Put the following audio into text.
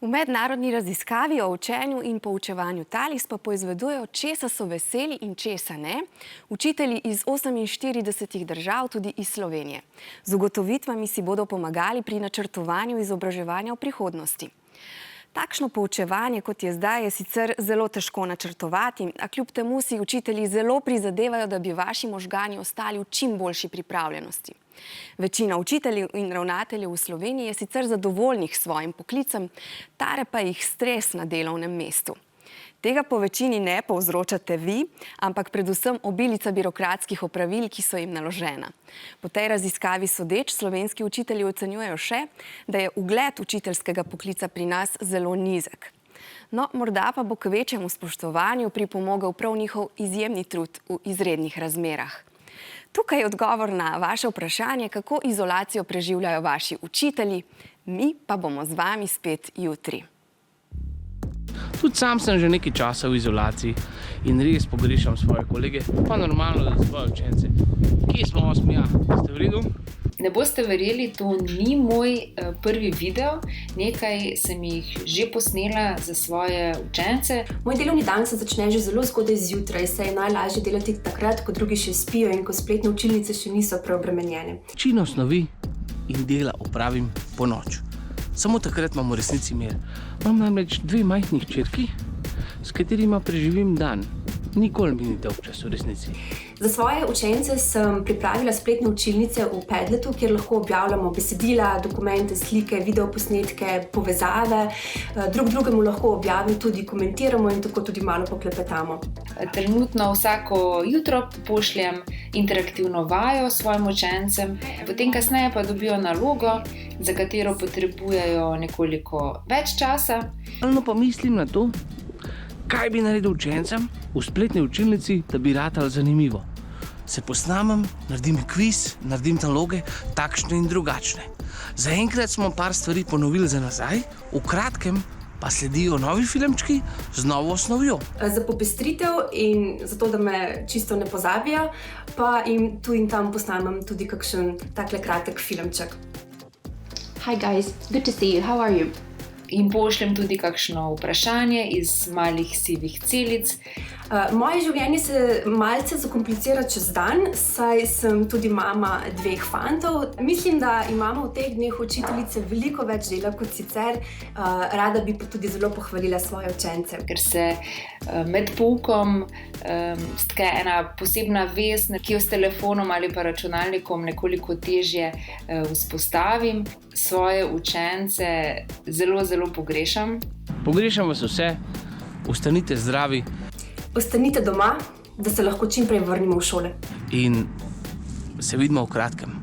V mednarodni raziskavi o učenju in poučevanju Talis pa poizvedujejo, česa so veseli in česa ne, učitelji iz 48 držav, tudi iz Slovenije. Z ugotovitvami si bodo pomagali pri načrtovanju izobraževanja v prihodnosti. Takšno poučevanje, kot je zdaj, je sicer zelo težko načrtovati, a kljub temu si učitelji zelo prizadevajo, da bi vaši možgani ostali v čim boljši pripravljenosti. Večina učiteljev in ravnateljev v Sloveniji je sicer zadovoljnih s svojim poklicem, tare pa jih stres na delovnem mestu. Tega po večini ne povzročate vi, ampak predvsem obilica birokratskih opravil, ki so jim naložena. Po tej raziskavi sodeč slovenski učitelji ocenjujejo še, da je ugled učiteljskega poklica pri nas zelo nizek. No, morda pa bo k večjemu spoštovanju pripomogel prav njihov izjemni trud v izrednih razmerah. Tukaj je odgovor na vaše vprašanje, kako izolacijo preživljajo vaši učitelji, mi pa bomo z vami spet jutri. Tudi sam sem že nekaj časa v izolaciji in res pogrešam svoje kolege, pa normalno za svoje učence. Kje smo 8. ja? Ste v redu? Ne boste verjeli, to ni moj prvi video, nekaj sem jih že posnela za svoje učence. Moj delovni dan se začne že zelo zgodaj zjutraj, saj je najlažje delati takrat, ko drugi še spijo in ko spletne učilnice še niso preobremenjene. Večino snovi in dela opravim po noč. Samo takrat imam v resnici mir. Imam namreč 2 majhni hčerki, s katerima preživim dan. Nikoli mi ni dolgčas v resnici. Za svoje učence sem pripravila spletne učilnice v Padletu, kjer lahko objavljamo besedila, dokumente, slike, videoposnetke, povezave. Drug drugemu lahko objavimo, tudi komentiramo in tako tudi malo poklepetamo. Trenutno vsako jutro pošljem interaktivno vajo svojim učencem, potem kasneje pa dobijo nalogo, za katero potrebujejo nekoliko več časa. No pa mislim na to, kaj bi naredil učencem v spletni učilnici, da bi ratalo zanimivo. Se posnamem, naredim kviz, naredim naloge, takšne in drugačne. Zaenkrat smo par stvari ponovili za nazaj, v kratkem pa sledijo novi filmčki z novo osnovjo. Za popestritev in zato, da me čisto ne pozabijo, pa jim tu in tam posnamem tudi kakšen takle kratek filmček. Hi guys, good to see you. How are you? In pošljem tudi kakšno vprašanje iz malih sivih celic. Moje življenje se malce zakomplicira čez dan, saj sem tudi mama 2 fantov. Mislim, da imamo v teh dneh učiteljice veliko več dela kot sicer. Rada bi pa tudi zelo pohvalila svoje učence. Ker se med poukom stka ena posebna vez, ki jo s telefonom ali pa računalnikom nekoliko težje vzpostavim. Svoje učence zelo pogrešam. Pogrešam vas vse, ostanite zdravi. Ostanite doma, da se lahko čim prej vrnimo v šole. In se vidimo v kratkem.